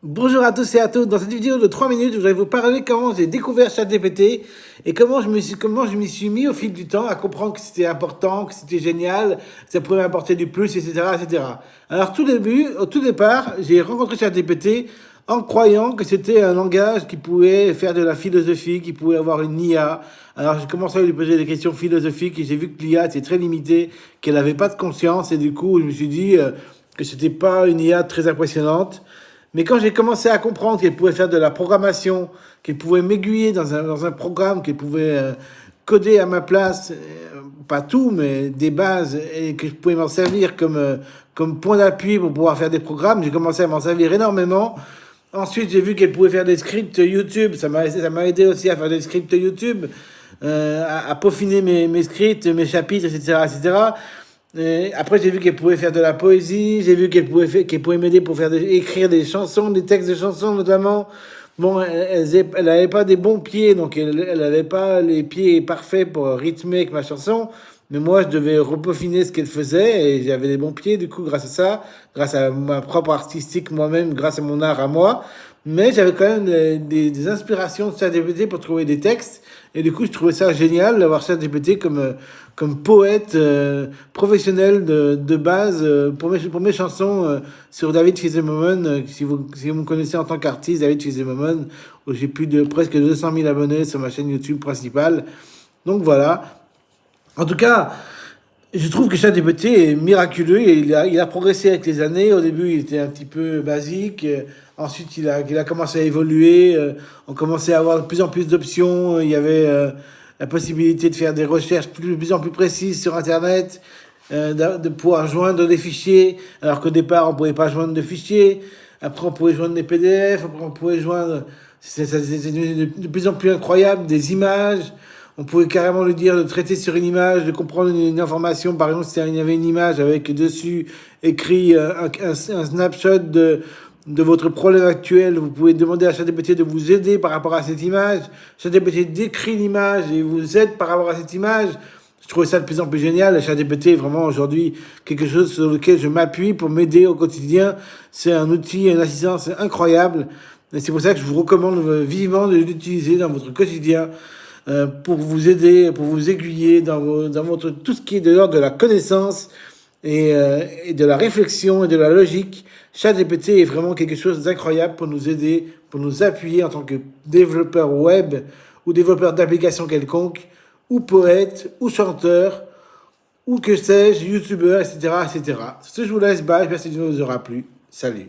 Bonjour à tous et à toutes. Dans cette vidéo de 3 minutes, je voudrais vous parler comment j'ai découvert ChatGPT et comment je m'y suis mis au fil du temps à comprendre que c'était important, que c'était génial, que ça pouvait m'apporter du plus, etc., etc. Alors, au tout départ, j'ai rencontré ChatGPT en croyant que c'était un langage qui pouvait faire de la philosophie, qui pouvait avoir une IA. Alors, j'ai commencé à lui poser des questions philosophiques et j'ai vu que l'IA était très limitée, qu'elle n'avait pas de conscience et du coup, je me suis dit que c'était pas une IA très impressionnante. Mais quand j'ai commencé à comprendre qu'elle pouvait faire de la programmation, qu'elle pouvait m'aiguiller dans un programme, qu'elle pouvait coder à ma place, pas tout, mais des bases, et que je pouvais m'en servir comme point d'appui pour pouvoir faire des programmes, j'ai commencé à m'en servir énormément. Ensuite, j'ai vu qu'elle pouvait faire des scripts YouTube, ça m'a aidé aussi à faire des scripts YouTube, à peaufiner mes scripts, mes chapitres, etc., etc. Et après, j'ai vu qu'elle pouvait faire de la poésie, j'ai vu qu'elle pouvait m'aider pour écrire des chansons, des textes de chansons notamment. Bon, elle n'avait pas des bons pieds, donc elle n'avait pas les pieds parfaits pour rythmer avec ma chanson. Mais moi, je devais repeaufiner ce qu'elle faisait et j'avais des bons pieds, du coup, grâce à ça, grâce à ma propre artistique moi-même, grâce à mon art à moi. Mais j'avais quand même des inspirations de ChatGPT pour trouver des textes. Et du coup, je trouvais ça génial d'avoir ChatGPT comme poète professionnel de base pour mes chansons sur David Fils-Aimé-Momon. Si vous me connaissez en tant qu'artiste, David Fils-Aimé-Momon, où j'ai plus de presque 200 000 abonnés sur ma chaîne YouTube principale. Donc voilà. En tout cas, je trouve que ChatGPT est miraculeux et il a progressé avec les années. Au début, il était un petit peu basique. Ensuite, il a commencé à évoluer. On commençait à avoir de plus en plus d'options. Il y avait la possibilité de faire des recherches de plus en plus précises sur Internet, de pouvoir joindre des fichiers, alors qu'au départ, on ne pouvait pas joindre de fichiers. Après, on pouvait joindre des PDF. Après, on pouvait joindre... C'est devenu de plus en plus incroyable, des images. On pouvait carrément lui dire de traiter sur une image, de comprendre une information. Par exemple, s'il y avait une image avec dessus écrit un snapshot de votre problème actuel, vous pouvez demander à ChatGPT de vous aider par rapport à cette image. ChatGPT décrit l'image et vous aide par rapport à cette image. Je trouvais ça de plus en plus génial. ChatGPT est vraiment aujourd'hui quelque chose sur lequel je m'appuie pour m'aider au quotidien. C'est un outil, une assistance incroyable. Et c'est pour ça que je vous recommande vivement de l'utiliser dans votre quotidien pour vous aider, pour vous aiguiller dans votre tout ce qui est de l'ordre de la connaissance et de la réflexion et de la logique. ChatGPT est vraiment quelque chose d'incroyable pour nous aider, pour nous appuyer en tant que développeur web ou développeur d'applications quelconques, ou poète, ou chanteur, ou que sais-je, youtubeur, etc., etc. Ce que je vous laisse, bye, j'espère que cette vidéo vous aura plu. Salut.